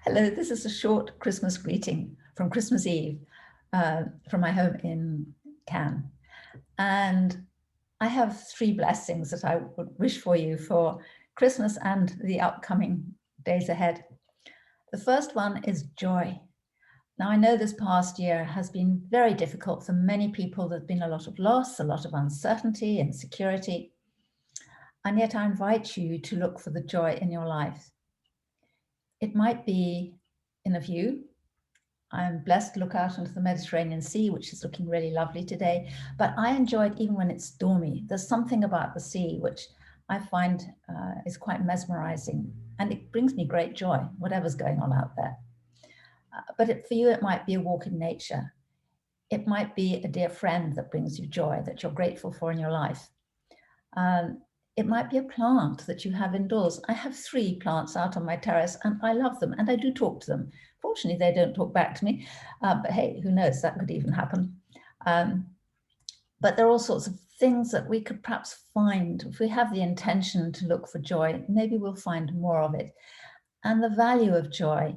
Hello, this is a short Christmas greeting from Christmas Eve from my home in Cannes. And I have three blessings that I would wish for you for Christmas and the upcoming days ahead. The first one is joy. Now, I know this past year has been very difficult for many people. There's been a lot of loss, a lot of uncertainty, insecurity. And yet I invite you to look for the joy in your life. It might be in a view. I'm blessed to look out into the Mediterranean Sea, which is looking really lovely today, but I enjoy it even when it's stormy. There's something about the sea which I find is quite mesmerizing, and it brings me great joy, whatever's going on out there. But for you, it might be a walk in nature. It might be a dear friend that brings you joy, that you're grateful for in your life. It might be a plant that you have indoors. I have 3 plants out on my terrace and I love them and I do talk to them. Fortunately, they don't talk back to me, but hey, who knows, that could even happen. But there are all sorts of things that we could perhaps find. If we have the intention to look for joy, maybe we'll find more of it. And the value of joy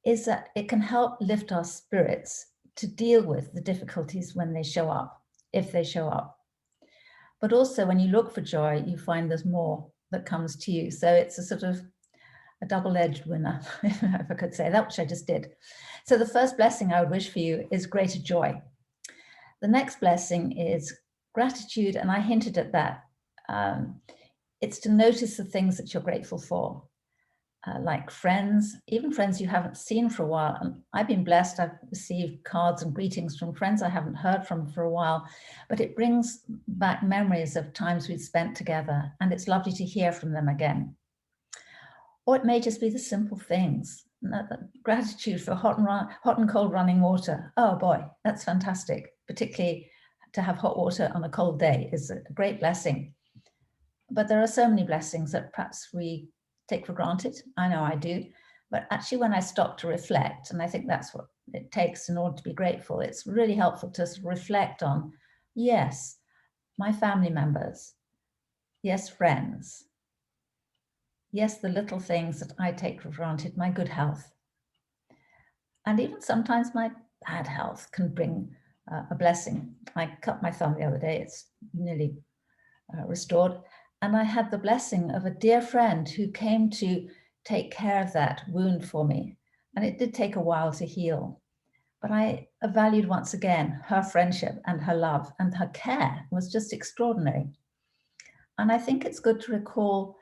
is that it can help lift our spirits to deal with the difficulties when they show up, if they show up. But also when you look for joy, you find there's more that comes to you. So it's a sort of a double-edged winner, if I could say that, which I just did. So the first blessing I would wish for you is greater joy. The next blessing is gratitude, and I hinted at that. It's to notice the things that you're grateful for. Like friends, even friends you haven't seen for a while. And I've been blessed, I've received cards and greetings from friends I haven't heard from for a while, but it brings back memories of times we've spent together, and it's lovely to hear from them again. Or it may just be the simple things. Gratitude for hot and cold running water. Oh boy, that's fantastic. Particularly to have hot water on a cold day is a great blessing. But there are so many blessings that perhaps we take for granted. I know I do. But actually, when I stop to reflect, and I think that's what it takes in order to be grateful, it's really helpful to reflect on, yes, my family members, yes, friends, yes, the little things that I take for granted, my good health. And even sometimes my bad health can bring a blessing. I cut my thumb the other day, it's nearly restored. And I had the blessing of a dear friend who came to take care of that wound for me. And it did take a while to heal. But I valued once again her friendship and her love, and her care was just extraordinary. And I think it's good to recall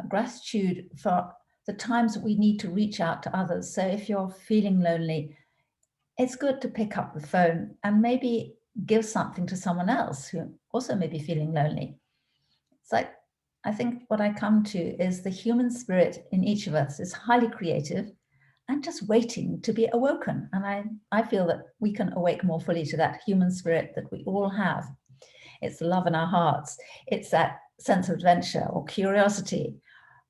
gratitude for the times that we need to reach out to others. So if you're feeling lonely, it's good to pick up the phone and maybe give something to someone else who also may be feeling lonely. It's like, I think what I come to is the human spirit in each of us is highly creative and just waiting to be awoken. And I feel that we can awake more fully to that human spirit that we all have. It's the love in our hearts. It's that sense of adventure or curiosity,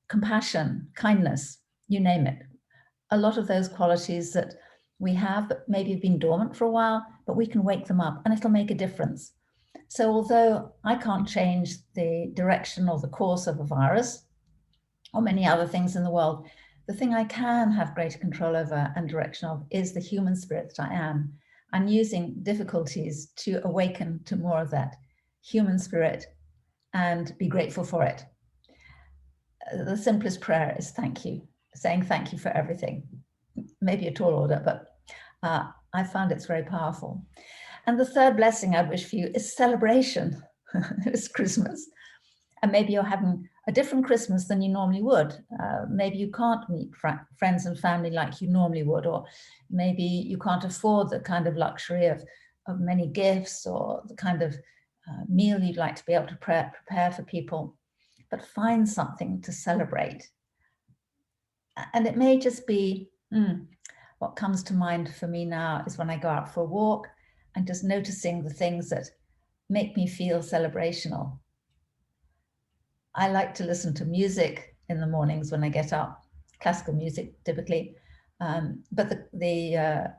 compassion, kindness, you name it. A lot of those qualities that we have that maybe have been dormant for a while, but we can wake them up and it'll make a difference. So although I can't change the direction or the course of a virus or many other things in the world, the thing I can have greater control over and direction of is the human spirit that I am, and using difficulties to awaken to more of that human spirit and be grateful for it. The simplest prayer is thank you, saying thank you for everything. Maybe a tall order, but I found it's very powerful. And the third blessing I'd wish for you is celebration. It's Christmas. And maybe you're having a different Christmas than you normally would. Maybe you can't meet friends and family like you normally would, or maybe you can't afford the kind of luxury of many gifts or the kind of meal you'd like to be able to prepare for people. But find something to celebrate. And it may just be, what comes to mind for me now is when I go out for a walk and just noticing the things that make me feel celebrational. I like to listen to music in the mornings when I get up, classical music typically, but the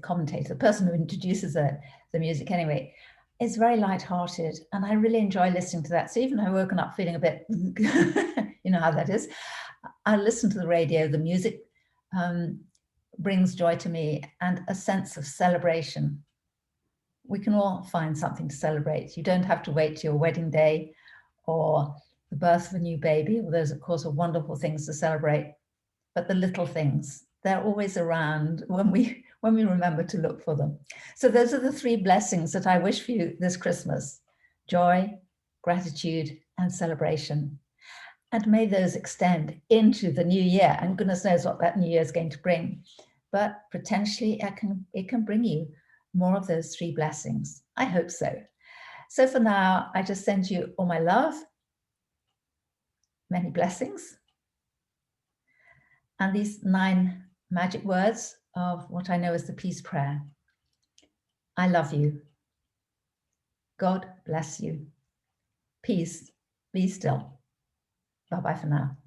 commentator, the person who introduces the music anyway, is very light-hearted, and I really enjoy listening to that. So even if I've woken up feeling a bit, you know how that is, I listen to the radio, the music brings joy to me, and a sense of celebration. We can all find something to celebrate. You don't have to wait to your wedding day or the birth of a new baby. Well, those, of course, are wonderful things to celebrate. But the little things, they're always around when we remember to look for them. So those are the 3 blessings that I wish for you this Christmas: joy, gratitude, and celebration. And may those extend into the new year. And goodness knows what that new year is going to bring. But potentially it can bring you more of those 3 blessings. I hope so. So for now, I just send you all my love, many blessings, and these 9 magic words of what I know as the peace prayer. I love you. God bless you. Peace. Be still. Bye-bye for now.